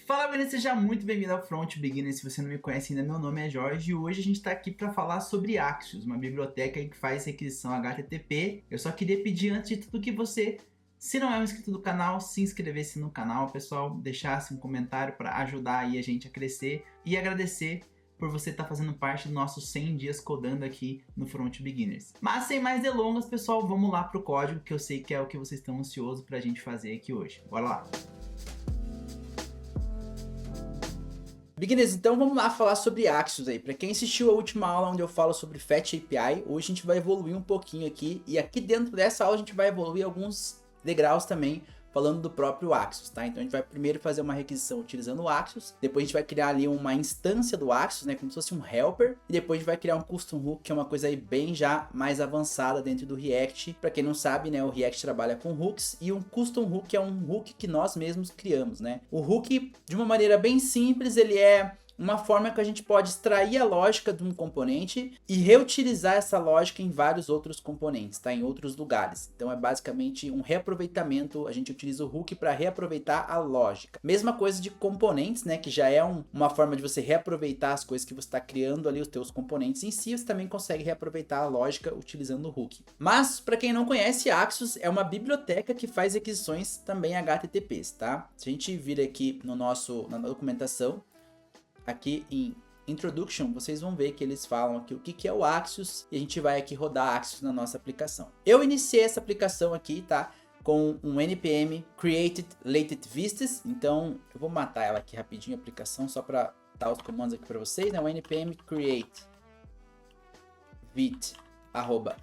Fala, beleza? Seja muito bem-vindo ao Front Beginner. Se você não me conhece ainda, meu nome é Jorge e hoje a gente está aqui para falar sobre Axios, uma biblioteca que faz requisição HTTP. Eu só queria pedir antes de tudo que você, se não é um inscrito do canal, se inscrevesse no canal, pessoal, deixasse um comentário para ajudar aí a gente a crescer e agradecer por você estar fazendo parte dos nossos 100 dias codando aqui no Front Beginners. Mas sem mais delongas, pessoal, vamos lá pro código, que eu sei que é o que vocês estão ansiosos para a gente fazer aqui hoje. Bora lá! Beginners, então vamos lá falar sobre Axios aí. Para quem assistiu a última aula onde eu falo sobre Fetch API, hoje a gente vai evoluir um pouquinho aqui. E aqui dentro dessa aula a gente vai evoluir alguns degraus também, falando do próprio Axios, tá? Então a gente vai primeiro fazer uma requisição utilizando o Axios, depois a gente vai criar ali uma instância do Axios, né, como se fosse um helper, e depois a gente vai criar um custom hook, que é uma coisa aí bem já mais avançada dentro do React. Para quem não sabe, né, o React trabalha com hooks e um custom hook é um hook que nós mesmos criamos, né? O hook, de uma maneira bem simples, ele é uma forma que a gente pode extrair a lógica de um componente e reutilizar essa lógica em vários outros componentes, tá? Em outros lugares. Então é basicamente um reaproveitamento, a gente utiliza o hook para reaproveitar a lógica. Mesma coisa de componentes, né? Que já é uma forma de você reaproveitar as coisas que você está criando ali, os teus componentes em si, você também consegue reaproveitar a lógica utilizando o hook. Mas, para quem não conhece, Axios é uma biblioteca que faz requisições também HTTPs, tá? Se a gente vir aqui na documentação, aqui em Introduction, vocês vão ver que eles falam aqui o que é o Axios e a gente vai aqui rodar Axios na nossa aplicação. Eu iniciei essa aplicação aqui, tá? Com um npm created latent vistas, então eu vou matar ela aqui rapidinho, a aplicação, só para dar os comandos aqui para vocês, né? O npm create vit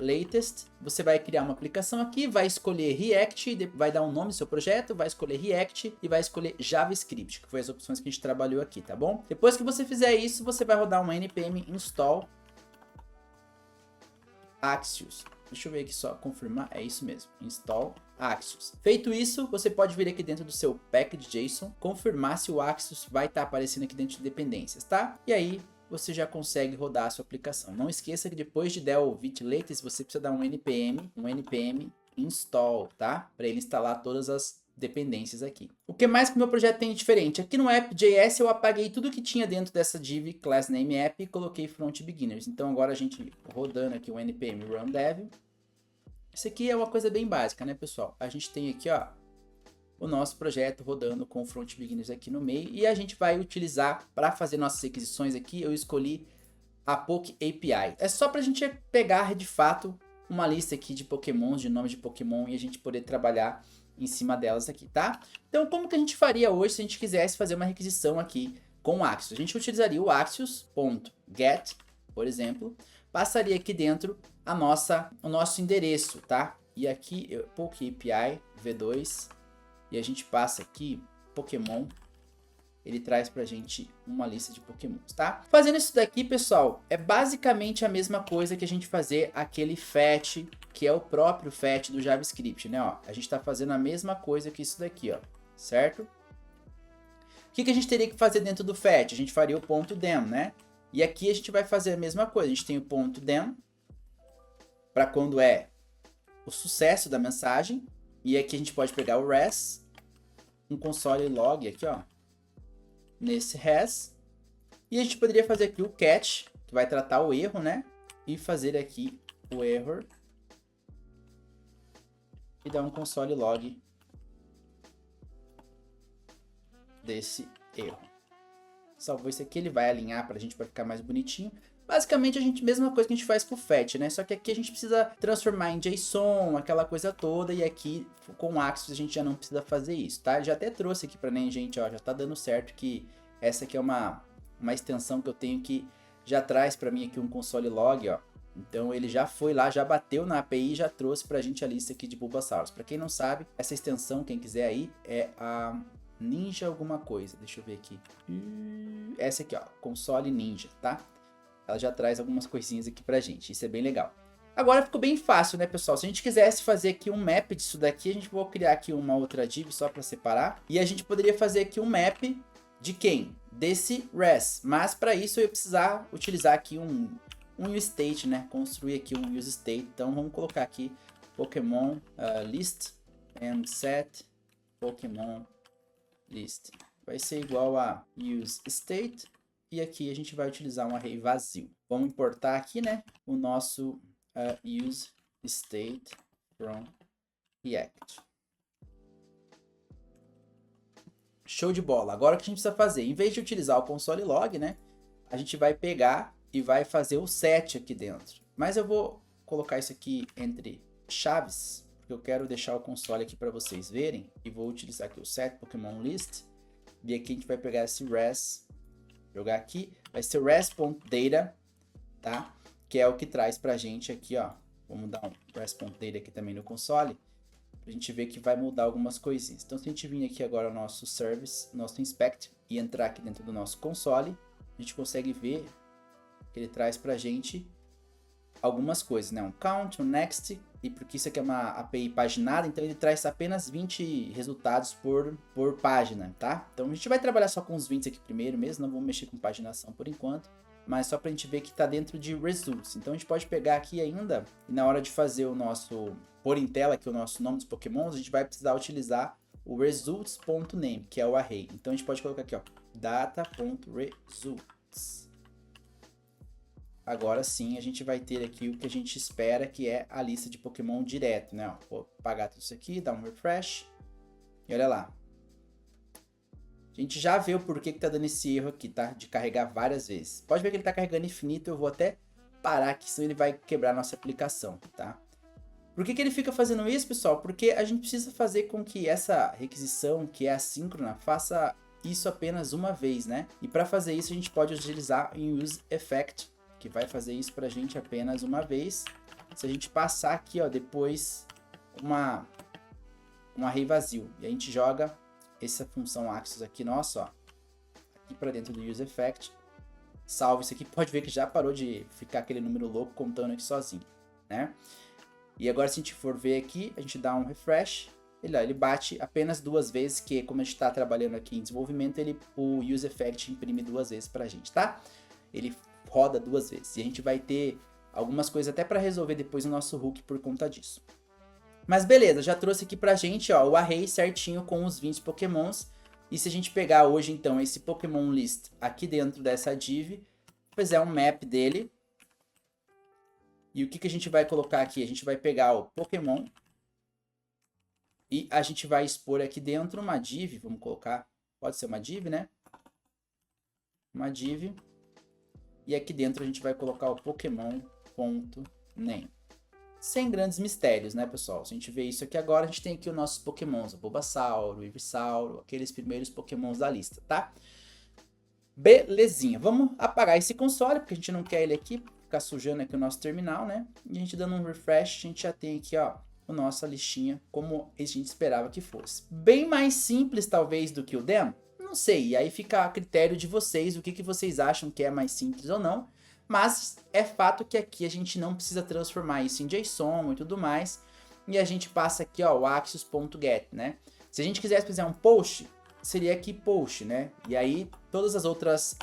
@latest, você vai criar uma aplicação aqui, vai escolher React, vai dar um nome ao seu projeto, vai escolher React e vai escolher JavaScript, que foi as opções que a gente trabalhou aqui, tá bom? Depois que você fizer isso, você vai rodar um npm install Axios. Deixa eu ver aqui só, confirmar, é isso mesmo, install Axios. Feito isso, você pode vir aqui dentro do seu package.json, confirmar se o Axios vai estar aparecendo aqui dentro de dependências, tá? E aí, você já consegue rodar a sua aplicação. Não esqueça que depois de der o vit latest, você precisa dar um npm install, tá? Para ele instalar todas as dependências aqui. O que mais que o meu projeto tem de diferente? Aqui no app.js eu apaguei tudo que tinha dentro dessa div class name app e coloquei front beginners. Então agora a gente rodando aqui o npm run dev. Isso aqui é uma coisa bem básica, né, pessoal? A gente tem aqui, ó, o nosso projeto rodando com o Front Beginners aqui no meio e a gente vai utilizar para fazer nossas requisições aqui. Eu escolhi a Poke API. É só para a gente pegar de fato uma lista aqui de Pokémons, de nomes de Pokémon e a gente poder trabalhar em cima delas aqui, tá? Então, como que a gente faria hoje se a gente quisesse fazer uma requisição aqui com o Axios? A gente utilizaria o Axios.get, por exemplo, passaria aqui dentro o nosso endereço, tá? E aqui, Poke API v2, e a gente passa aqui Pokémon, ele traz pra gente uma lista de Pokémons, tá? Fazendo isso daqui, pessoal, é basicamente a mesma coisa que a gente fazer aquele fetch, que é o próprio fetch do JavaScript, né? Ó, a gente tá fazendo a mesma coisa que isso daqui, ó, certo? O que a gente teria que fazer dentro do fetch? A gente faria o ponto .dem, né? E aqui a gente vai fazer a mesma coisa, a gente tem o ponto .dem, para quando é o sucesso da mensagem, e aqui a gente pode pegar o res, um console log aqui, ó, nesse res, e a gente poderia fazer aqui o catch, que vai tratar o erro, né, e fazer aqui o error, e dar um console log desse erro. Salvou isso aqui, ele vai alinhar pra gente para ficar mais bonitinho. Basicamente, mesma coisa que a gente faz com o fetch, né? Só que aqui a gente precisa transformar em JSON, aquela coisa toda, e aqui com o Axios a gente já não precisa fazer isso, tá? Já até trouxe aqui pra gente, ó, já tá dando certo que essa aqui é uma extensão que eu tenho que já traz pra mim aqui um console log, ó. Então ele já foi lá, já bateu na API e já trouxe pra gente a lista aqui de Bulbasaurus. Pra quem não sabe, essa extensão, quem quiser aí, é a Ninja alguma coisa, deixa eu ver aqui. Essa aqui, ó, console Ninja, tá? Ela já traz algumas coisinhas aqui pra gente, isso é bem legal. Agora ficou bem fácil, né, pessoal? Se a gente quisesse fazer aqui um map disso daqui, a gente vai criar aqui uma outra div só para separar. E a gente poderia fazer aqui um map de quem? Desse res. Mas para isso eu ia precisar utilizar aqui um useState, né? Construir aqui um useState. Então vamos colocar aqui Pokémon list and set Pokémon list. vai ser igual a useState, e aqui a gente vai utilizar um array vazio. Vamos importar aqui, né, o nosso useState from React. Show de bola. Agora o que a gente precisa fazer? Em vez de utilizar o console log, né, a gente vai pegar e vai fazer o set aqui dentro. Mas eu vou colocar isso aqui entre chaves, porque eu quero deixar o console aqui para vocês verem. E vou utilizar aqui o set Pokémon List. E aqui a gente vai pegar esse res, jogar aqui. Vai ser res.data, tá? Que é o que traz pra gente aqui, ó. Vamos dar um res.data aqui também no console. A gente vê que vai mudar algumas coisinhas. Então, se a gente vir aqui agora no nosso service, nosso inspect, e entrar aqui dentro do nosso console, a gente consegue ver que ele traz pra gente algumas coisas, né? Um count, um next, e porque isso aqui é uma API paginada, então ele traz apenas 20 resultados por página, tá? Então a gente vai trabalhar só com os 20 aqui primeiro mesmo, não vamos mexer com paginação por enquanto, mas só pra gente ver que tá dentro de results. Então a gente pode pegar aqui ainda, e na hora de fazer o nosso, pôr em tela aqui o nosso nome dos pokémons, a gente vai precisar utilizar o results.name, que é o array. Então a gente pode colocar aqui, ó, data.results. Agora sim a gente vai ter aqui o que a gente espera, que é a lista de Pokémon direto, né? Ó, vou apagar tudo isso aqui, dar um refresh. E olha lá. A gente já vê o porquê que tá dando esse erro aqui, tá? De carregar várias vezes. Pode ver que ele tá carregando infinito, eu vou até parar aqui, senão ele vai quebrar a nossa aplicação, tá? Por que ele fica fazendo isso, pessoal? Porque a gente precisa fazer com que essa requisição, que é assíncrona, faça isso apenas uma vez, né? E para fazer isso a gente pode utilizar o useEffect, que vai fazer isso pra gente apenas uma vez. Se a gente passar aqui, ó, depois um array vazio, e a gente joga essa função Axios aqui, nossa, ó, aqui para dentro do useEffect, salva isso aqui, pode ver que já parou de ficar aquele número louco contando aqui sozinho, né? E agora se a gente for ver aqui, a gente dá um refresh, ele bate apenas duas vezes, que como a gente está trabalhando aqui em desenvolvimento, o useEffect imprime duas vezes pra gente, tá? Ele roda duas vezes. E a gente vai ter algumas coisas até para resolver depois no nosso hook por conta disso. Mas beleza, já trouxe aqui pra gente, ó, o array certinho com os 20 pokémons. E se a gente pegar hoje então esse Pokémon List aqui dentro dessa div, fizer um map dele. E o que a gente vai colocar aqui? A gente vai pegar o Pokémon e a gente vai expor aqui dentro uma div, vamos colocar, pode ser uma div, né? Uma div. E aqui dentro a gente vai colocar o Pokémon.name. Sem grandes mistérios, né, pessoal? Se a gente vê isso aqui agora, a gente tem aqui os nossos Pokémons, o Bulbasaur, o Ivysaur, aqueles primeiros Pokémons da lista, tá? Belezinha. Vamos apagar esse console, porque a gente não quer ele aqui, ficar sujando aqui o nosso terminal, né? E a gente dando um refresh, a gente já tem aqui, ó, a nossa listinha, como a gente esperava que fosse. Bem mais simples, talvez, do que o demo. Não sei, e aí fica a critério de vocês, o que vocês acham que é mais simples ou não, mas é fato que aqui a gente não precisa transformar isso em JSON e tudo mais, e a gente passa aqui, ó, o axios.get, né? Se a gente quisesse fazer um post, seria aqui post, né? E aí todas as outras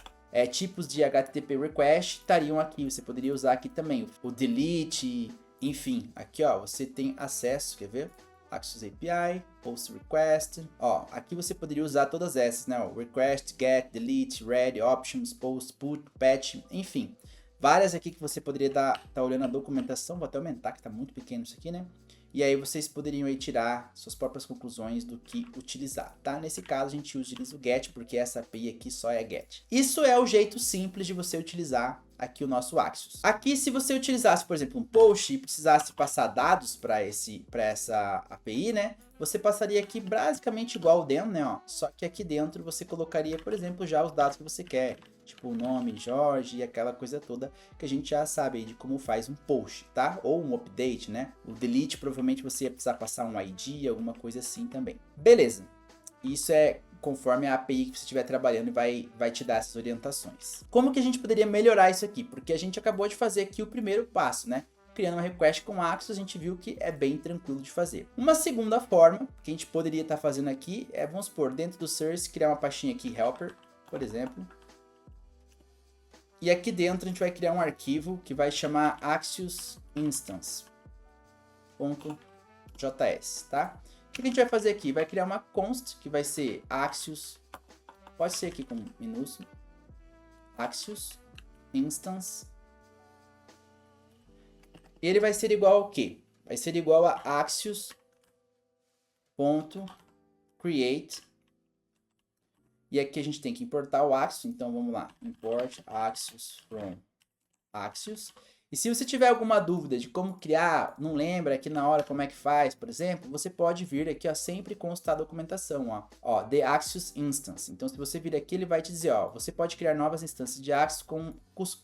tipos de HTTP request estariam aqui, você poderia usar aqui também o delete, enfim, aqui ó, você tem acesso, quer ver? Axios API, Post Request, ó, aqui você poderia usar todas essas, né, o Request, Get, Delete, Read, Options, Post, Put, Patch, enfim, várias aqui que você poderia tá olhando a documentação, vou até aumentar que tá muito pequeno isso aqui, né, e aí vocês poderiam aí tirar suas próprias conclusões do que utilizar, tá? Nesse caso a gente utiliza o Get, porque essa API aqui só é Get. Isso é o jeito simples de você utilizar aqui o nosso Axios. Aqui, se você utilizasse, por exemplo, um post e precisasse passar dados para essa API, né? Você passaria aqui basicamente igual o demo, né? Ó, só que aqui dentro você colocaria, por exemplo, já os dados que você quer. Tipo o nome, Jorge e aquela coisa toda que a gente já sabe aí de como faz um post, tá? Ou um update, né? O delete provavelmente você ia precisar passar um ID, alguma coisa assim também. Beleza. Isso é conforme a API que você estiver trabalhando e vai te dar essas orientações. Como que a gente poderia melhorar isso aqui? Porque a gente acabou de fazer aqui o primeiro passo, né? Criando uma request com Axios, a gente viu que é bem tranquilo de fazer. Uma segunda forma que a gente poderia estar fazendo aqui é, vamos supor, dentro do source, criar uma pastinha aqui, helper, por exemplo. E aqui dentro a gente vai criar um arquivo que vai chamar Axios Instance.js, tá? O que a gente vai fazer aqui? Vai criar uma const que vai ser Axios Pode ser aqui com minúsculo. Axios instance. E ele vai ser igual ao quê? Vai ser igual a axios.create. E aqui a gente tem que importar o Axios. Então vamos lá. Import Axios from Axios. E se você tiver alguma dúvida de como criar, não lembra aqui na hora como é que faz, por exemplo, você pode vir aqui, ó, sempre constar a documentação, ó, the Axios instance. Então, se você vir aqui, ele vai te dizer, ó, você pode criar novas instâncias de Axios com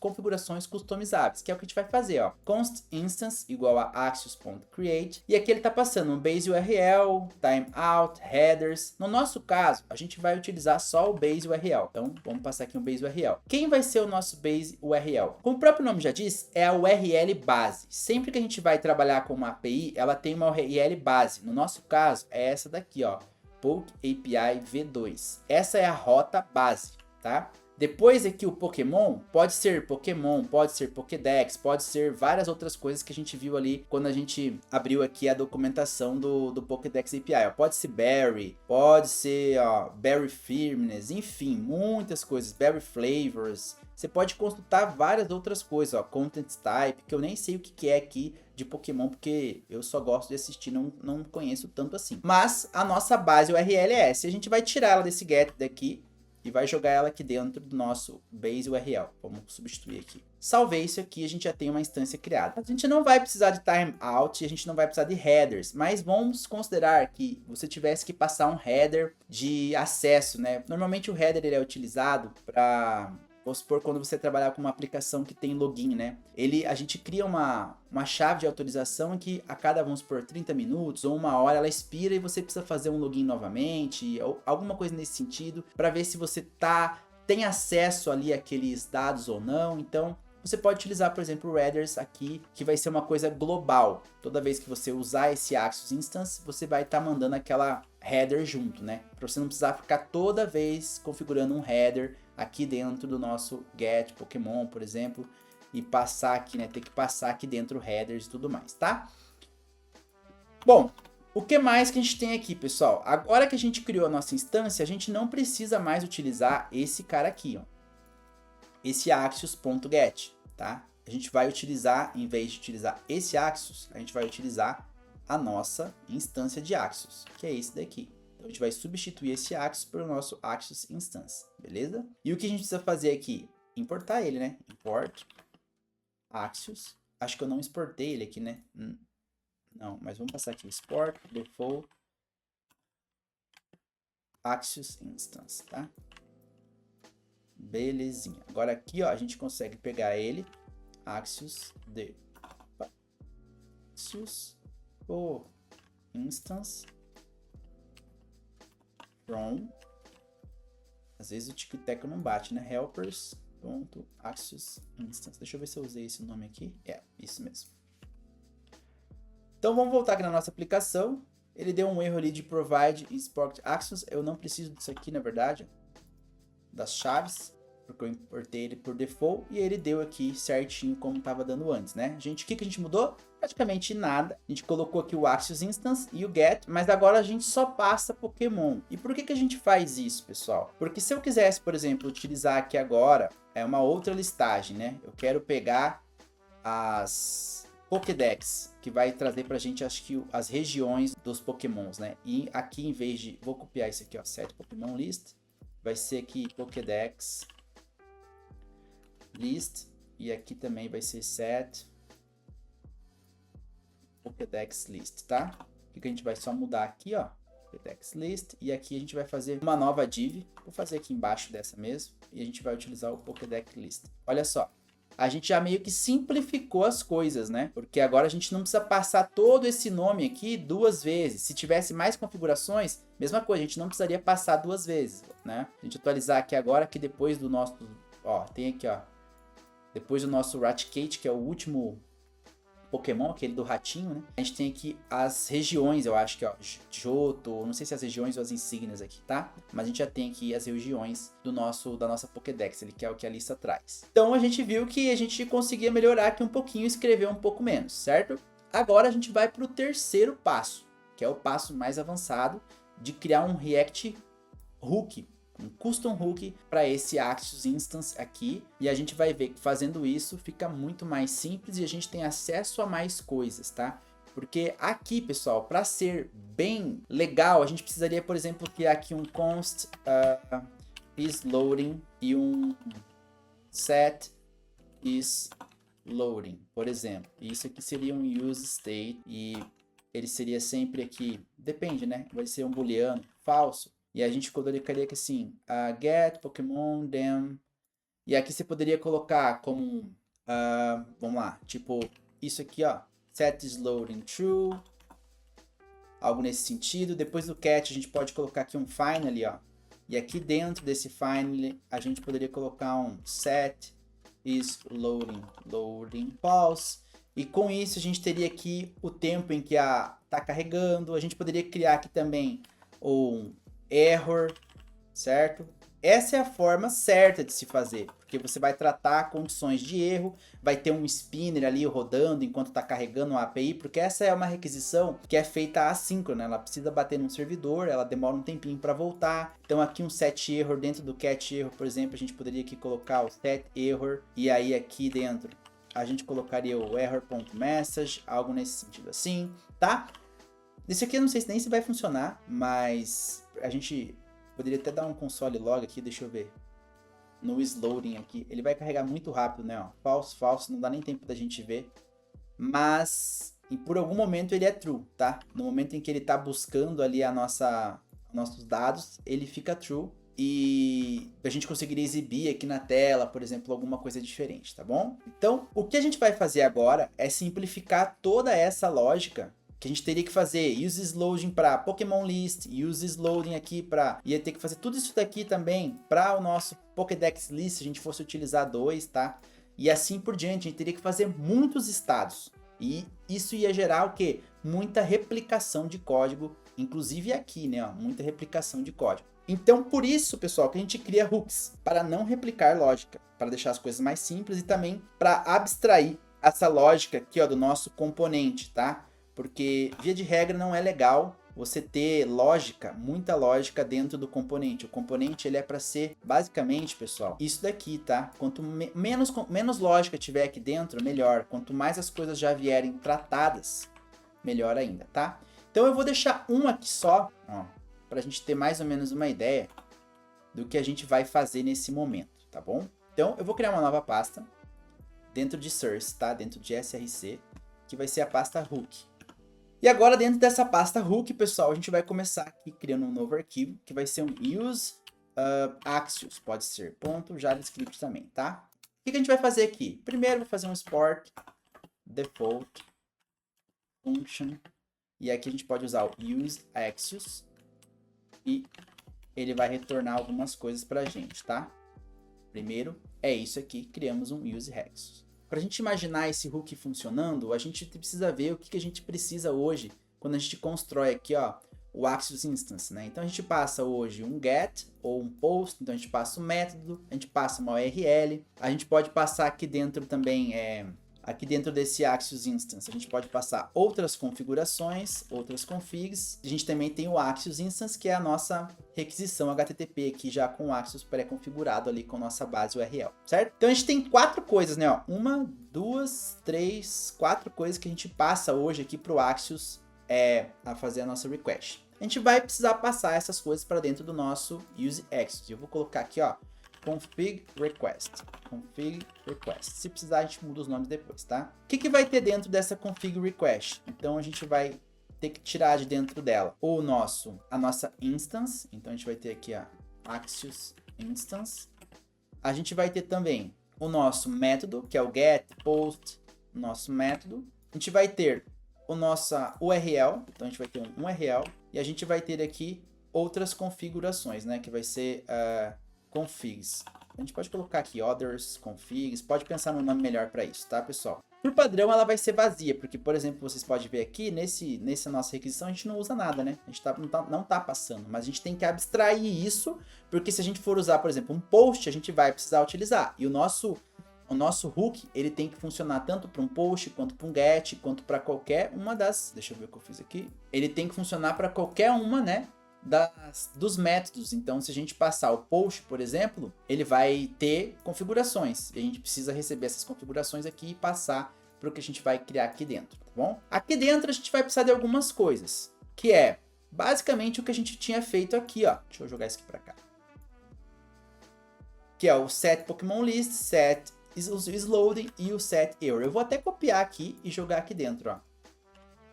configurações customizáveis, que é o que a gente vai fazer, ó, const instance igual a axios.create, e aqui ele tá passando um base URL, timeout, headers. No nosso caso, a gente vai utilizar só o base URL. Então, vamos passar aqui um base URL. Quem vai ser o nosso base URL? Como o próprio nome já diz, é a URL base. Sempre que a gente vai trabalhar com uma API, ela tem uma URL base. No nosso caso, é essa daqui, ó, Poke API V2. Essa é a rota base, tá? Depois aqui o Pokémon, pode ser Pokédex, pode ser várias outras coisas que a gente viu ali quando a gente abriu aqui a documentação do Pokédex API. Ó. Pode ser Berry, pode ser ó, Berry Firmness, enfim, muitas coisas, Berry Flavors. Você pode consultar várias outras coisas, ó, Content Type, que eu nem sei o que é aqui de Pokémon, porque eu só gosto de assistir, não conheço tanto assim. Mas a nossa base URL é essa, a gente vai tirar ela desse get daqui, e vai jogar ela aqui dentro do nosso base URL. Vamos substituir aqui. Salvei isso aqui, a gente já tem uma instância criada. A gente não vai precisar de timeout, a gente não vai precisar de headers, mas vamos considerar que você tivesse que passar um header de acesso, né? Normalmente o header ele é utilizado para... Vamos supor, quando você trabalhar com uma aplicação que tem login, né? A gente cria uma chave de autorização em que a cada, vamos supor, 30 minutos ou 1 hora ela expira e você precisa fazer um login novamente, ou alguma coisa nesse sentido, para ver se você tem acesso ali àqueles dados ou não. Então, você pode utilizar, por exemplo, o headers aqui, que vai ser uma coisa global. Toda vez que você usar esse Axios Instance, você vai estar mandando aquela header junto, né? Para você não precisar ficar toda vez configurando um header aqui dentro do nosso get Pokémon, por exemplo, e passar aqui, né? Ter que passar aqui dentro headers e tudo mais, tá? Bom, o que mais que a gente tem aqui, pessoal? Agora que a gente criou a nossa instância, a gente não precisa mais utilizar esse cara aqui, ó. Esse axios.get, tá? A gente vai utilizar, em vez de utilizar esse Axios, a gente vai utilizar a nossa instância de Axios, que é esse daqui. Então, a gente vai substituir esse Axios pelo nosso Axios Instance, beleza? E o que a gente precisa fazer aqui? Importar ele, né? Import Axios. Acho que eu não exportei ele aqui, né? Não, mas vamos passar aqui. Export default Axios Instance, tá? Belezinha. Agora aqui, ó, a gente consegue pegar ele. Axios instance from. Às vezes o tic-tac não bate, né? Helpers.axios instance. Deixa eu ver se eu usei esse nome aqui. É, isso mesmo. Então vamos voltar aqui na nossa aplicação. Ele deu um erro ali de provide export axios. Eu não preciso disso aqui, na verdade, das chaves, porque eu importei ele por default e ele deu aqui certinho como estava dando antes, né? Gente, o que a gente mudou? Praticamente nada. A gente colocou aqui o Axios Instance e o Get, mas agora a gente só passa Pokémon. E por que a gente faz isso, pessoal? Porque se eu quisesse, por exemplo, utilizar aqui agora uma outra listagem, né? Eu quero pegar as Pokédex, que vai trazer pra gente, acho que as regiões dos Pokémons, né? E aqui, em vez de... Vou copiar isso aqui, ó, set Pokémon List. Vai ser aqui Pokédex List. E aqui também vai ser set Pokédex List, tá? O que a gente vai só mudar aqui, ó. Pokédex List. E aqui a gente vai fazer uma nova div. Vou fazer aqui embaixo dessa mesmo. E a gente vai utilizar o Pokédex List. Olha só. A gente já meio que simplificou as coisas, né? Porque agora a gente não precisa passar todo esse nome aqui 2 vezes. Se tivesse mais configurações, mesma coisa, a gente não precisaria passar 2 vezes, né? A gente atualizar aqui agora, que depois do nosso... Ó, tem aqui, ó. Depois do nosso Raticate, que é o último Pokémon, aquele do ratinho, né? A gente tem aqui as regiões, eu acho que, ó, Johto, não sei se as regiões ou as insígnias aqui, tá? Mas a gente já tem aqui as regiões da nossa Pokédex, que é o que a lista traz. Então a gente viu que a gente conseguia melhorar aqui um pouquinho e escrever um pouco menos, certo? Agora a gente vai para o terceiro passo, que é o passo mais avançado de criar um React Hook um custom hook para esse Axios Instance aqui. E a gente vai ver que fazendo isso fica muito mais simples e a gente tem acesso a mais coisas, tá? Porque aqui, pessoal, para ser bem legal, a gente precisaria, por exemplo, criar aqui um const is loading e um set is loading, por exemplo. Isso aqui seria um use state e ele seria sempre aqui, depende, né? Vai ser um booleano falso. E a gente colocaria aqui assim, get Pokémon them. E aqui você poderia colocar como, vamos lá, tipo isso aqui, ó. Set is loading true. Algo nesse sentido. Depois do cat a gente pode colocar aqui um finally, ó. E aqui dentro desse finally a gente poderia colocar um set is loading false. E com isso a gente teria aqui o tempo em que tá carregando. A gente poderia criar aqui também um error, certo? Essa é a forma certa de se fazer, porque você vai tratar condições de erro, vai ter um spinner ali rodando enquanto está carregando a API, porque essa é uma requisição que é feita assíncrona, ela precisa bater num servidor, ela demora um tempinho para voltar. Então aqui um set error dentro do cat error, por exemplo, a gente poderia aqui colocar o set error, e aí aqui dentro a gente colocaria o error.message, algo nesse sentido assim, tá? Esse aqui eu não sei se nem se vai funcionar, mas a gente poderia até dar um console log aqui, deixa eu ver. No isLoading aqui, ele vai carregar muito rápido, né? Ó, false, não dá nem tempo da gente ver. Mas, e por algum momento ele é true, tá? No momento em que ele tá buscando ali nossos dados, ele fica true. E a gente conseguiria exibir aqui na tela, por exemplo, alguma coisa diferente, tá bom? Então, o que a gente vai fazer agora é simplificar toda essa lógica que a gente teria que fazer uses loading para Pokémon List, uses loading aqui para... Ia ter que fazer tudo isso daqui também para o nosso Pokédex List, se a gente fosse utilizar 2, tá? E assim por diante, a gente teria que fazer muitos estados. E isso ia gerar o quê? Muita replicação de código, inclusive aqui, né? Ó, muita replicação de código. Então, por isso, pessoal, que a gente cria hooks, para não replicar lógica, para deixar as coisas mais simples e também para abstrair essa lógica aqui, ó, do nosso componente, tá? Porque, via de regra, não é legal você ter lógica, muita lógica dentro do componente. O componente, ele é para ser, basicamente, pessoal, isso daqui, tá? Quanto menos lógica tiver aqui dentro, melhor. Quanto mais as coisas já vierem tratadas, melhor ainda, tá? Então, eu vou deixar um aqui só, ó, para a gente ter mais ou menos uma ideia do que a gente vai fazer nesse momento, tá bom? Então, eu vou criar uma nova pasta dentro de source, tá? Dentro de src, que vai ser a pasta hook. E agora dentro dessa pasta hook, pessoal, a gente vai começar aqui criando um novo arquivo, que vai ser um use Axios, pode ser .javascript também, tá? O que a gente vai fazer aqui? Primeiro, vou fazer um export default function, e aqui a gente pode usar o use Axios, e ele vai retornar algumas coisas pra gente, tá? Primeiro, é isso aqui, criamos um use Axios. Para a gente imaginar esse hook funcionando, a gente precisa ver o que a gente precisa hoje quando a gente constrói aqui, ó, o Axios Instance, né? Então a gente passa hoje um get ou um post, então a gente passa um método, a gente passa uma URL, a gente pode passar aqui dentro também, aqui dentro desse Axios Instance, a gente pode passar outras configurações, outras configs. A gente também tem o Axios Instance, que é a nossa requisição HTTP aqui já com o Axios pré-configurado ali com nossa base URL, certo? Então a gente tem 4 coisas, né? Ó, 1, 2, 3, 4 coisas que a gente passa hoje aqui para o Axios a fazer a nossa request. A gente vai precisar passar essas coisas para dentro do nosso use Axios. Eu vou colocar aqui, ó, config request. Se precisar, a gente muda os nomes depois, tá? O que vai ter dentro dessa config request? Então, a gente vai ter que tirar de dentro dela a nossa instance. Então, a gente vai ter aqui a Axios instance. A gente vai ter também o nosso método, que é o get, post, nosso método. A gente vai ter o nosso URL. Então, a gente vai ter um URL. E a gente vai ter aqui outras configurações, né? Que vai ser configs. A gente pode colocar aqui others, configs, pode pensar num nome melhor para isso, tá, pessoal? Por padrão, ela vai ser vazia, porque, por exemplo, vocês podem ver aqui, nessa nossa requisição, a gente não usa nada, né? A gente não tá passando, mas a gente tem que abstrair isso, porque se a gente for usar, por exemplo, um post, a gente vai precisar utilizar. E o nosso hook, ele tem que funcionar tanto para um post, quanto para um get, quanto para qualquer uma das... Deixa eu ver o que eu fiz aqui. Ele tem que funcionar para qualquer uma, né? dos métodos. Então, se a gente passar o post, por exemplo, ele vai ter configurações. E a gente precisa receber essas configurações aqui e passar para o que a gente vai criar aqui dentro, tá bom? Aqui dentro a gente vai precisar de algumas coisas, que é basicamente o que a gente tinha feito aqui, ó. Deixa eu jogar isso aqui para cá. Que é o set Pokémon List, set Loading e o set Error. Eu vou até copiar aqui e jogar aqui dentro, ó.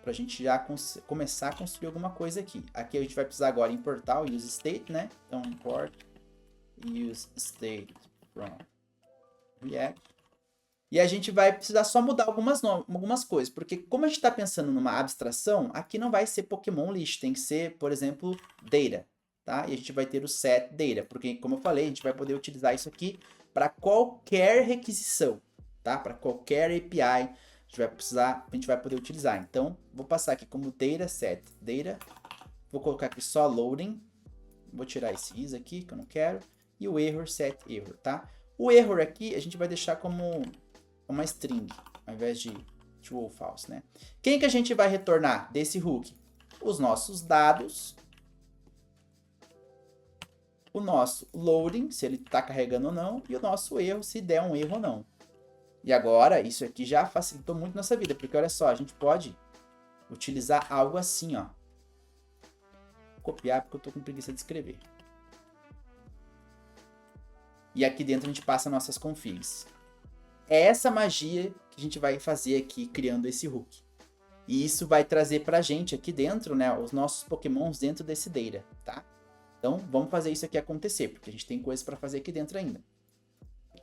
Pra gente já começar a construir alguma coisa aqui. Aqui a gente vai precisar agora importar o use state, né? Então, import use state from React. E a gente vai precisar só mudar algumas coisas, porque como a gente está pensando numa abstração, aqui não vai ser Pokémon List, tem que ser, por exemplo, Data, tá? E a gente vai ter o set Data, porque, como eu falei, a gente vai poder utilizar isso aqui para qualquer requisição, tá? Para qualquer API. A gente vai poder utilizar. Então, vou passar aqui como data set data. Vou colocar aqui só loading. Vou tirar esse is aqui, que eu não quero. E o error set error, tá? O error aqui, a gente vai deixar como uma string, ao invés de true ou false, né? Quem que a gente vai retornar desse hook? Os nossos dados. O nosso loading, se ele está carregando ou não. E o nosso erro, se der um erro ou não. E agora, isso aqui já facilitou muito nossa vida, porque olha só, a gente pode utilizar algo assim, ó. Vou copiar porque eu tô com preguiça de escrever. E aqui dentro a gente passa nossas configs. É essa magia que a gente vai fazer aqui, criando esse hook. E isso vai trazer pra gente aqui dentro, né, os nossos pokémons dentro desse data, tá? Então, vamos fazer isso aqui acontecer, porque a gente tem coisas para fazer aqui dentro ainda.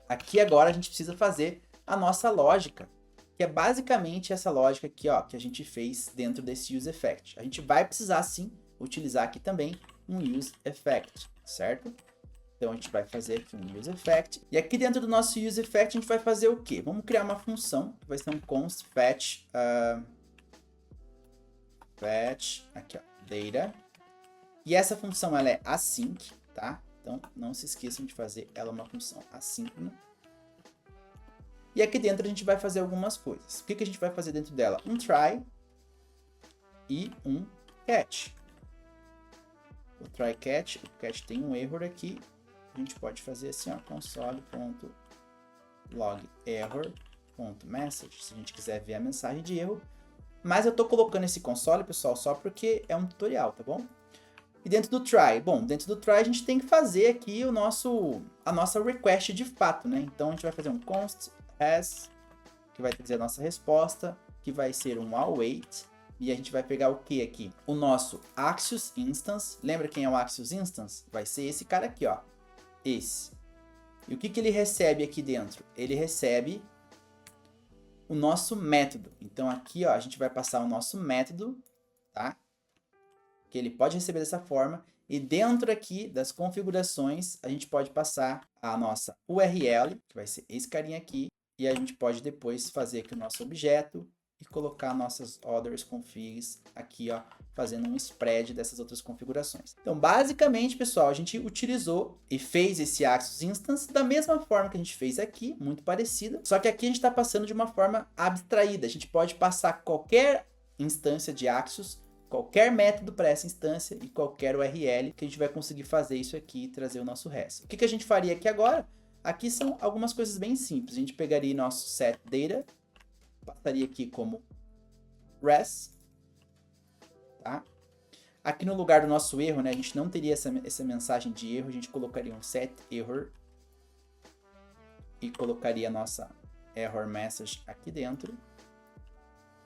Aqui agora a gente precisa fazer a nossa lógica, que é basicamente essa lógica aqui, ó, que a gente fez dentro desse use effect. A gente vai precisar sim utilizar aqui também um use effect, certo? Então a gente vai fazer aqui um use effect. E aqui dentro do nosso use effect a gente vai fazer o quê? Vamos criar uma função que vai ser um const fetch aqui, ó, data. E essa função ela é async, tá? Então não se esqueçam de fazer ela uma função assíncrona. E aqui dentro a gente vai fazer algumas coisas. O que que a gente vai fazer dentro dela? Um try e um catch. O try catch, o catch tem um error aqui. A gente pode fazer assim, ó, console.log_error.message, se a gente quiser ver a mensagem de erro. Mas eu tô colocando esse console, pessoal, só porque é um tutorial, tá bom? E dentro do try, bom, dentro do try a gente tem que fazer aqui a nossa request de fato, né? Então a gente vai fazer um const as, que vai trazer a nossa resposta, que vai ser um await, e a gente vai pegar o que aqui? O nosso Axios Instance. Lembra quem é o Axios Instance? Vai ser esse cara aqui, ó. Esse. E o que que ele recebe aqui dentro? Ele recebe o nosso método. Então aqui, ó, a gente vai passar o nosso método, tá? Que ele pode receber dessa forma. E dentro aqui das configurações, a gente pode passar a nossa URL, que vai ser esse carinha aqui. E a gente pode depois fazer aqui o nosso objeto e colocar nossas others configs aqui, ó, fazendo um spread dessas outras configurações. Então, basicamente, pessoal, a gente utilizou e fez esse Axios Instance da mesma forma que a gente fez aqui, muito parecida, só que aqui a gente está passando de uma forma abstraída. A gente pode passar qualquer instância de Axios, qualquer método para essa instância e qualquer URL que a gente vai conseguir fazer isso aqui e trazer o nosso resto. O que a gente faria aqui agora? Aqui são algumas coisas bem simples. A gente pegaria nosso set data, passaria aqui como res, tá? Aqui no lugar do nosso erro, né, a gente não teria essa mensagem de erro, a gente colocaria um set error e colocaria a nossa error message aqui dentro,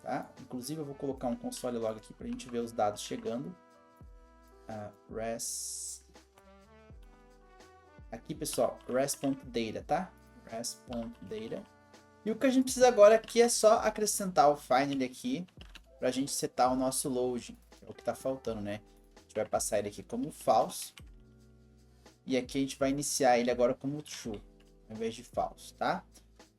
tá? Inclusive eu vou colocar um console log aqui para a gente ver os dados chegando. Res. Aqui, pessoal, res.data, tá? Res.data. E o que a gente precisa agora aqui é só acrescentar o finally aqui para a gente setar o nosso loading, que é o que está faltando, né? A gente vai passar ele aqui como false. E aqui a gente vai iniciar ele agora como true, ao invés de false, tá?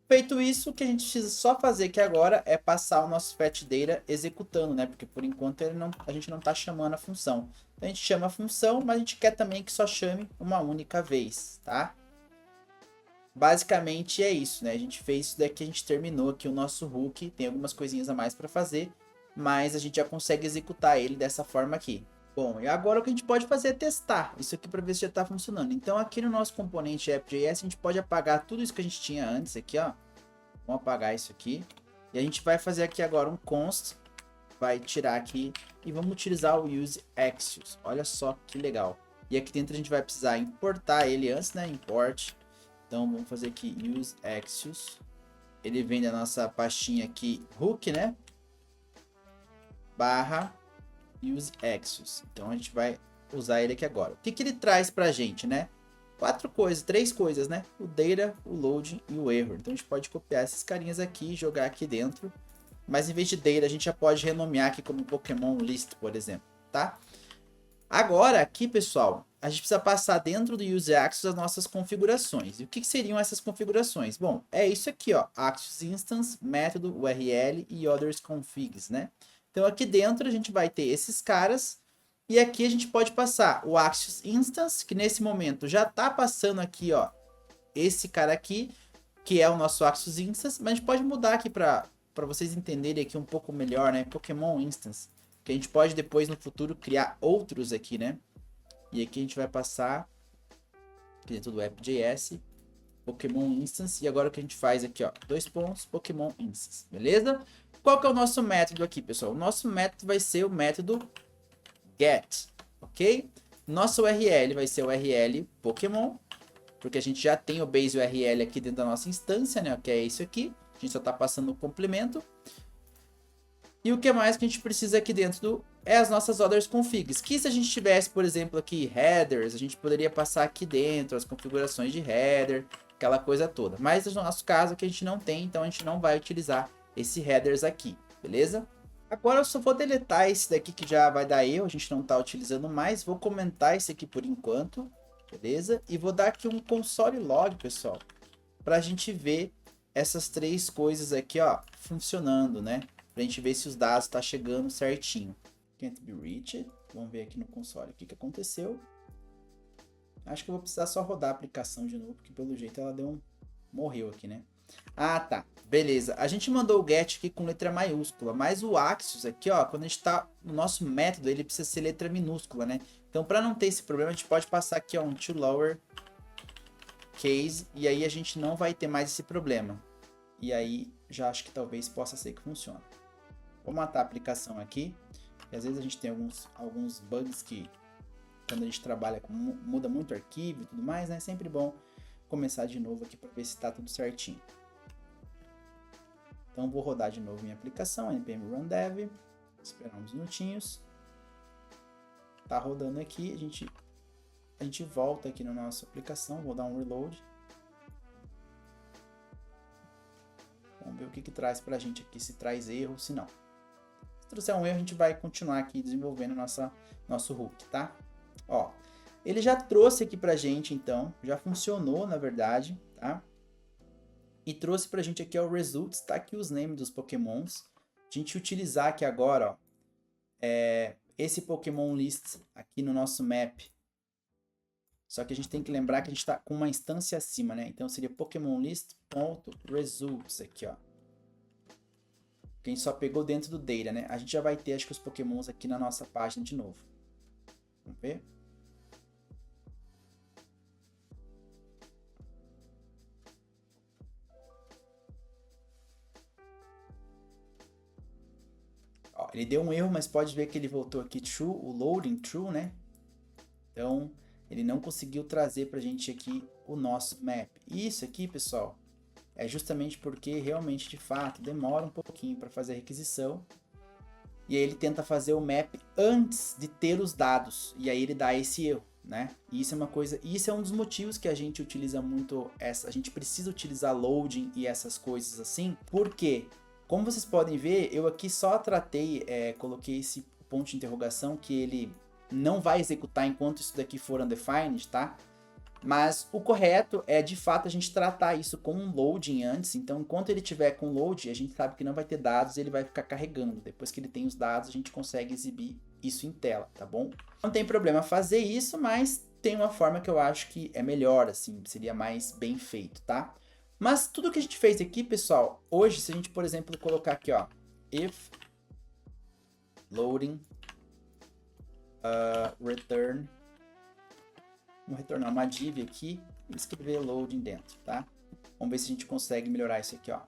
Feito isso, o que a gente precisa só fazer aqui agora é passar o nosso fetch data executando, né? Porque por enquanto a gente não está chamando a função. Então, a gente chama a função, mas a gente quer também que só chame uma única vez, tá? Basicamente é isso, né? A gente fez isso daqui, a gente terminou aqui o nosso hook. Tem algumas coisinhas a mais para fazer, mas a gente já consegue executar ele dessa forma aqui. Bom, e agora o que a gente pode fazer é testar isso aqui para ver se já está funcionando. Então aqui no nosso componente app.js a gente pode apagar tudo isso que a gente tinha antes aqui, ó. Vamos apagar isso aqui. E a gente vai fazer aqui agora um const, vai tirar aqui e vamos utilizar o use Axios. Olha só que legal. E aqui dentro a gente vai precisar importar ele antes, né? Import. Então vamos fazer aqui use Axios. Ele vem da nossa pastinha aqui hook, né? Barra use Axios. Então a gente vai usar ele aqui agora. O que que ele traz pra gente, né? Três coisas, né? O data, o loading e o error. Então a gente pode copiar esses carinhas aqui e jogar aqui dentro. Mas em vez de data, a gente já pode renomear aqui como Pokémon List, por exemplo, tá? Agora aqui, pessoal, a gente precisa passar dentro do use Axios as nossas configurações. E o que seriam essas configurações? Bom, é isso aqui, ó, Axios Instance, método, URL e Others Configs, né? Então aqui dentro a gente vai ter esses caras. E aqui a gente pode passar o Axios Instance, que nesse momento já está passando aqui, ó, esse cara aqui, que é o nosso Axios Instance, mas a gente pode mudar aqui para vocês entenderem aqui um pouco melhor, né? Pokémon Instance, que a gente pode depois no futuro criar outros aqui, né? E aqui a gente vai passar aqui dentro do app.js, Pokémon Instance, e agora o que a gente faz aqui, ó, Pokémon Instance, beleza? Qual que é o nosso método aqui, pessoal? O nosso método vai ser o método get, ok? Nossa URL vai ser o URL Pokémon, porque a gente já tem o base URL aqui dentro da nossa instância, né? Que é isso aqui. A gente só está passando o complemento. E o que mais que a gente precisa aqui dentro é as nossas others configs. Que se a gente tivesse, por exemplo, aqui headers, a gente poderia passar aqui dentro as configurações de header, aquela coisa toda. Mas no nosso caso aqui a gente não tem, então a gente não vai utilizar esse headers aqui, beleza? Agora eu só vou deletar esse daqui que já vai dar erro, a gente não está utilizando mais. Vou comentar esse aqui por enquanto, beleza? E vou dar aqui um console log, pessoal, para a gente ver essas três coisas aqui, ó, funcionando, né? Para a gente ver se os dados estão chegando certinho. Can't be reached. Vamos ver aqui no console o que aconteceu. Acho que eu vou precisar só rodar a aplicação de novo, porque pelo jeito ela deu morreu aqui, né? Ah, tá. Beleza. A gente mandou o get aqui com letra maiúscula, mas o Axios aqui, ó, quando a gente tá no nosso método, ele precisa ser letra minúscula, né? Então, para não ter esse problema, a gente pode passar aqui, ó, um to lower case, e aí a gente não vai ter mais esse problema. E aí, já acho que talvez possa ser que funcione. Vou matar a aplicação aqui, e às vezes a gente tem alguns bugs que, quando a gente trabalha com, muda muito o arquivo e tudo mais, né? É sempre bom começar de novo aqui para ver se está tudo certinho. Então vou rodar de novo minha aplicação, npm run dev, esperar uns minutinhos. Tá rodando aqui, a gente volta aqui na nossa aplicação, vou dar um reload. Vamos ver o que traz pra gente aqui, se traz erro ou se não. Se trouxer um erro, a gente vai continuar aqui desenvolvendo nosso hook, tá? Ó, ele já trouxe aqui pra gente, então, já funcionou, na verdade, tá? E trouxe pra gente aqui o results, tá aqui os names dos pokémons. A gente utilizar aqui agora, ó, esse Pokémon List aqui no nosso map. Só que a gente tem que lembrar que a gente está com uma instância acima, né? Então seria Pokémon List.results aqui, ó. Que a gente só pegou dentro do data, né? A gente já vai ter, acho que os Pokémons aqui na nossa página de novo. Vamos ver? Ó, ele deu um erro, mas pode ver que ele voltou aqui true, o loading true, né? Então, ele não conseguiu trazer pra gente aqui o nosso map. Isso aqui, pessoal, é justamente porque realmente, de fato, demora um pouquinho para fazer a requisição. E aí ele tenta fazer o map antes de ter os dados. E aí ele dá esse erro, né? E isso é uma coisa, isso é um dos motivos que a gente utiliza muito a gente precisa utilizar loading e essas coisas assim. Porque, como vocês podem ver, eu aqui só tratei, coloquei esse ponto de interrogação que ele não vai executar enquanto isso daqui for undefined, tá? Mas o correto é, de fato, a gente tratar isso com um loading antes. Então, enquanto ele tiver com load, a gente sabe que não vai ter dados e ele vai ficar carregando. Depois que ele tem os dados, a gente consegue exibir isso em tela, tá bom? Não tem problema fazer isso, mas tem uma forma que eu acho que é melhor, assim, seria mais bem feito, tá? Mas tudo que a gente fez aqui, pessoal, hoje, se a gente, por exemplo, colocar aqui, ó, if loading return. Vamos retornar uma div aqui e escrever loading dentro, tá? Vamos ver se a gente consegue melhorar isso aqui, ó.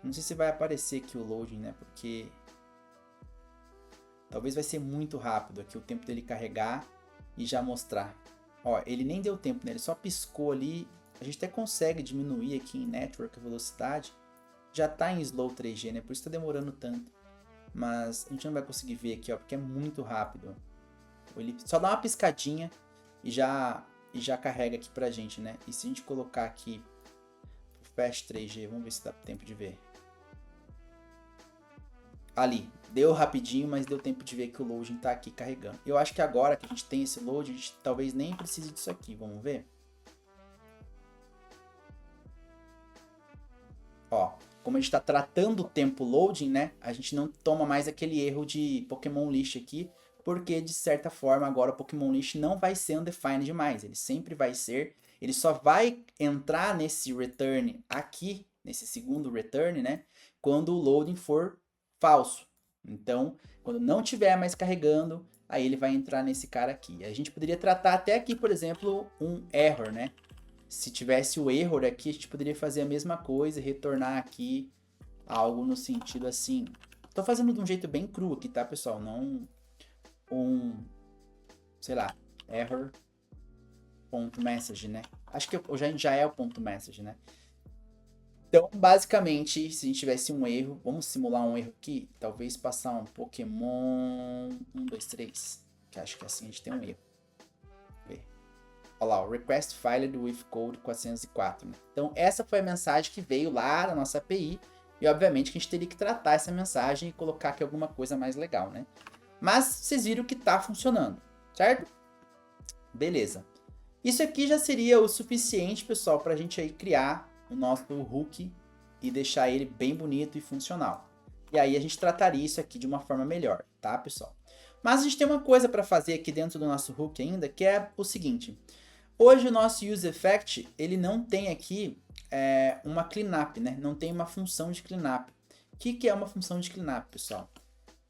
Não sei se vai aparecer aqui o loading, né? Porque talvez vai ser muito rápido aqui o tempo dele carregar e já mostrar. Ó, ele nem deu tempo, né? Ele só piscou ali. A gente até consegue diminuir aqui em Network a velocidade. Já tá em Slow 3G, né? Por isso tá demorando tanto. Mas a gente não vai conseguir ver aqui, ó, porque é muito rápido. Ele só dá uma piscadinha e já carrega aqui pra gente, né? E se a gente colocar aqui o Fast 3G, vamos ver se dá tempo de ver. Ali, deu rapidinho, mas deu tempo de ver que o loading tá aqui carregando. Eu acho que agora que a gente tem esse loading, a gente talvez nem precise disso aqui, vamos ver? Ó, como a gente está tratando o tempo loading, né? A gente não toma mais aquele erro de Pokémon List aqui, porque de certa forma agora o Pokémon List não vai ser undefined mais. Ele sempre vai ser, ele só vai entrar nesse return aqui, nesse segundo return, né? Quando o loading for falso. Então, quando não tiver mais carregando, aí ele vai entrar nesse cara aqui. A gente poderia tratar até aqui, por exemplo, um error, né? Se tivesse o error aqui, a gente poderia fazer a mesma coisa e retornar aqui algo no sentido assim. Tô fazendo de um jeito bem cru aqui, tá, pessoal? Não sei lá, error.message, né? Acho que já é o ponto .message, né? Então, basicamente, se a gente tivesse um erro, vamos simular um erro aqui, talvez passar um Pokémon 1, 2, 3, que acho que assim a gente tem um erro. Olha lá, o request filed with code 404. Né? Então, essa foi a mensagem que veio lá na nossa API. E, obviamente, que a gente teria que tratar essa mensagem e colocar aqui alguma coisa mais legal, né? Mas, vocês viram que está funcionando, certo? Beleza. Isso aqui já seria o suficiente, pessoal, para a gente aí criar o nosso hook e deixar ele bem bonito e funcional. E aí, a gente trataria isso aqui de uma forma melhor, tá, pessoal? Mas a gente tem uma coisa para fazer aqui dentro do nosso hook ainda, que é o seguinte... Hoje o nosso useEffect, ele não tem aqui uma cleanup, né? Não tem uma função de cleanup. O que é uma função de cleanup, pessoal?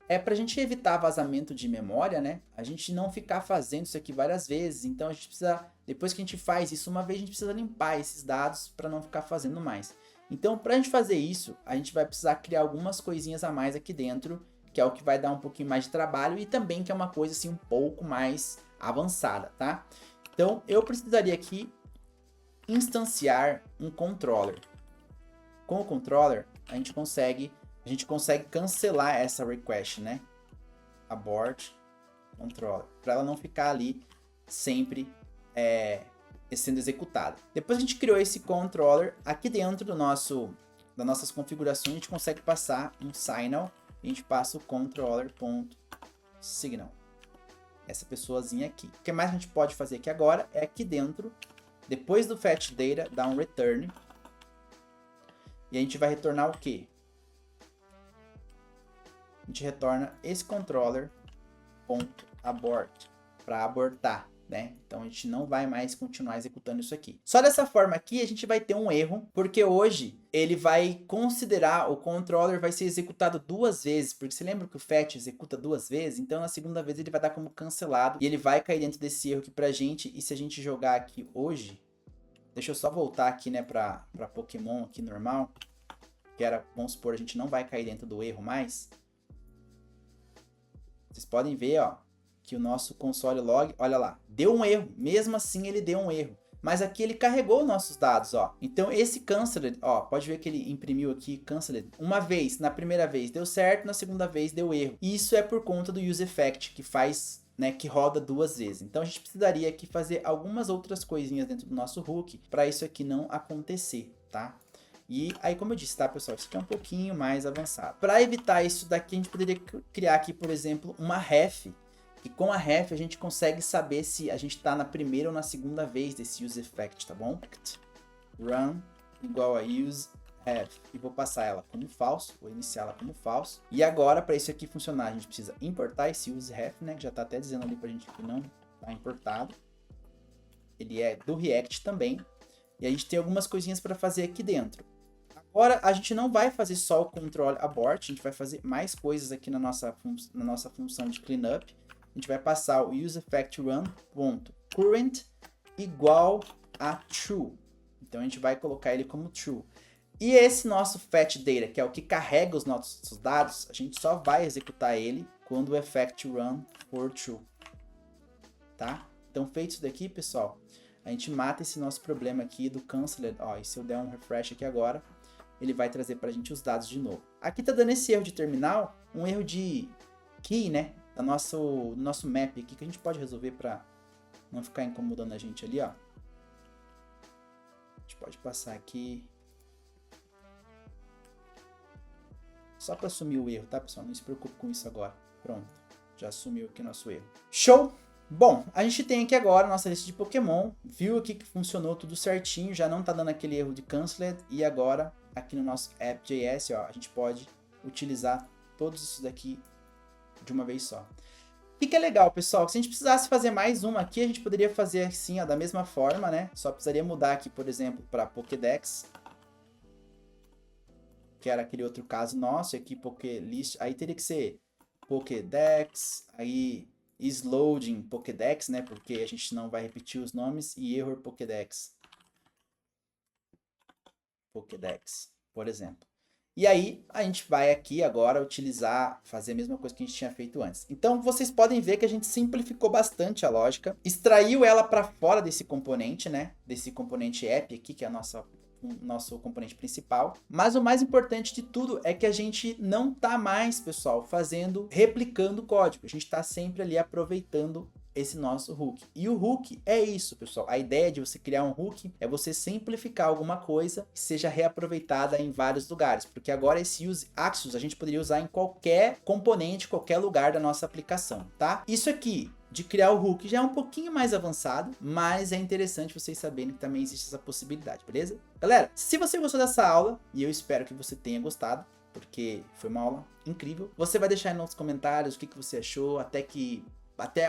É para a gente evitar vazamento de memória, né? A gente não ficar fazendo isso aqui várias vezes. Então a gente precisa, depois que a gente faz isso uma vez, a gente precisa limpar esses dados para não ficar fazendo mais. Então, para a gente fazer isso, a gente vai precisar criar algumas coisinhas a mais aqui dentro, que é o que vai dar um pouquinho mais de trabalho e também que é uma coisa assim um pouco mais avançada, tá? Então, eu precisaria aqui instanciar um controller. Com o controller, a gente consegue cancelar essa request, né? Abort controller, para ela não ficar ali sempre sendo executada. Depois que a gente criou esse controller, aqui dentro das nossas configurações, a gente consegue passar um signal e a gente passa o controller.signal. Essa pessoazinha aqui. O que mais a gente pode fazer aqui agora é aqui dentro, depois do fetch data, dar um return. E a gente vai retornar o quê? A gente retorna esse controller.abort para abortar, né? Então a gente não vai mais continuar executando isso aqui. Só dessa forma aqui a gente vai ter um erro, porque hoje ele vai considerar, o controller vai ser executado duas vezes, porque você lembra que o fetch executa duas vezes? Então na segunda vez ele vai dar como cancelado e ele vai cair dentro desse erro aqui pra gente. E se a gente jogar aqui hoje, deixa eu só voltar aqui, né, pra Pokémon aqui normal, que era, vamos supor, a gente não vai cair dentro do erro mais. Vocês podem ver, ó, que o nosso console log, olha lá, deu um erro, mesmo assim ele deu um erro. Mas aqui ele carregou nossos dados, ó. Então esse canceled, ó, pode ver que ele imprimiu aqui canceled. Uma vez, na primeira vez deu certo, na segunda vez deu erro. E isso é por conta do useEffect, que faz, né, que roda duas vezes. Então a gente precisaria aqui fazer algumas outras coisinhas dentro do nosso hook para isso aqui não acontecer, tá? E aí, como eu disse, tá, pessoal, isso aqui é um pouquinho mais avançado. Para evitar isso daqui, a gente poderia criar aqui, por exemplo, uma ref. E com a ref a gente consegue saber se a gente está na primeira ou na segunda vez desse useEffect, tá bom? Run igual a useRef. E vou passar ela como falso, vou iniciar ela como falso. E agora, para isso aqui funcionar, a gente precisa importar esse useRef, né? Que já está até dizendo ali para a gente que não está importado. Ele é do React também. E a gente tem algumas coisinhas para fazer aqui dentro. Agora, a gente não vai fazer só o control abort, a gente vai fazer mais coisas aqui na nossa função de cleanup. a gente vai passar o useEffectRun.current igual a true. Então a gente vai colocar ele como true. E esse nosso fetchData, que é o que carrega os nossos dados, a gente só vai executar ele quando o effect run for true. Tá? Então feito isso daqui, pessoal, a gente mata esse nosso problema aqui do canceled. Ó, e se eu der um refresh aqui agora, ele vai trazer pra gente os dados de novo. Aqui tá dando esse erro de terminal, um erro de key, né? Do nosso map aqui, que a gente pode resolver pra não ficar incomodando a gente ali, ó. A gente pode passar aqui. Só para assumir o erro, tá, pessoal? Não se preocupe com isso agora. Pronto, já assumiu aqui nosso erro. Show! Bom, a gente tem aqui agora a nossa lista de Pokémon. Viu aqui que funcionou tudo certinho, já não tá dando aquele erro de Canceled. E agora, aqui no nosso app.js, ó, a gente pode utilizar todos isso daqui de uma vez só. O que é legal, pessoal? Se a gente precisasse fazer mais uma aqui, a gente poderia fazer assim, ó, da mesma forma, né? Só precisaria mudar aqui, por exemplo, para Pokédex, que era aquele outro caso nosso, aqui Pokélist, aí teria que ser Pokédex, aí isLoading Pokédex, né? Porque a gente não vai repetir os nomes, e Error Pokédex, por exemplo. E aí, a gente vai aqui agora utilizar, fazer a mesma coisa que a gente tinha feito antes. Então, vocês podem ver que a gente simplificou bastante a lógica, extraiu ela para fora desse componente, né? Desse componente app aqui, que é a nosso componente principal. Mas o mais importante de tudo é que a gente não tá mais, pessoal, replicando o código. A gente tá sempre ali aproveitando esse nosso hook. E o hook é isso, pessoal. A ideia de você criar um hook é você simplificar alguma coisa que seja reaproveitada em vários lugares. Porque agora esse use Axios a gente poderia usar em qualquer componente, qualquer lugar da nossa aplicação, tá? Isso aqui de criar o hook já é um pouquinho mais avançado, mas é interessante vocês saberem que também existe essa possibilidade, beleza? Galera, se você gostou dessa aula, e eu espero que você tenha gostado, porque foi uma aula incrível, você vai deixar aí nos comentários o que você achou, até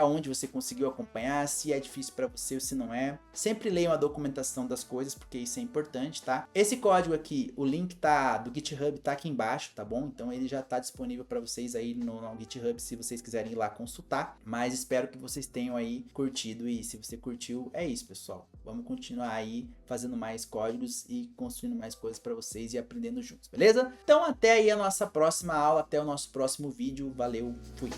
onde você conseguiu acompanhar, se é difícil para você ou se não é. Sempre leiam a documentação das coisas, porque isso é importante, tá? Esse código aqui, o link do GitHub tá aqui embaixo, tá bom? Então ele já tá disponível para vocês aí no GitHub, se vocês quiserem ir lá consultar. Mas espero que vocês tenham aí curtido, e se você curtiu, é isso, pessoal. Vamos continuar aí fazendo mais códigos e construindo mais coisas para vocês e aprendendo juntos, beleza? Então até aí a nossa próxima aula, até o nosso próximo vídeo. Valeu, fui!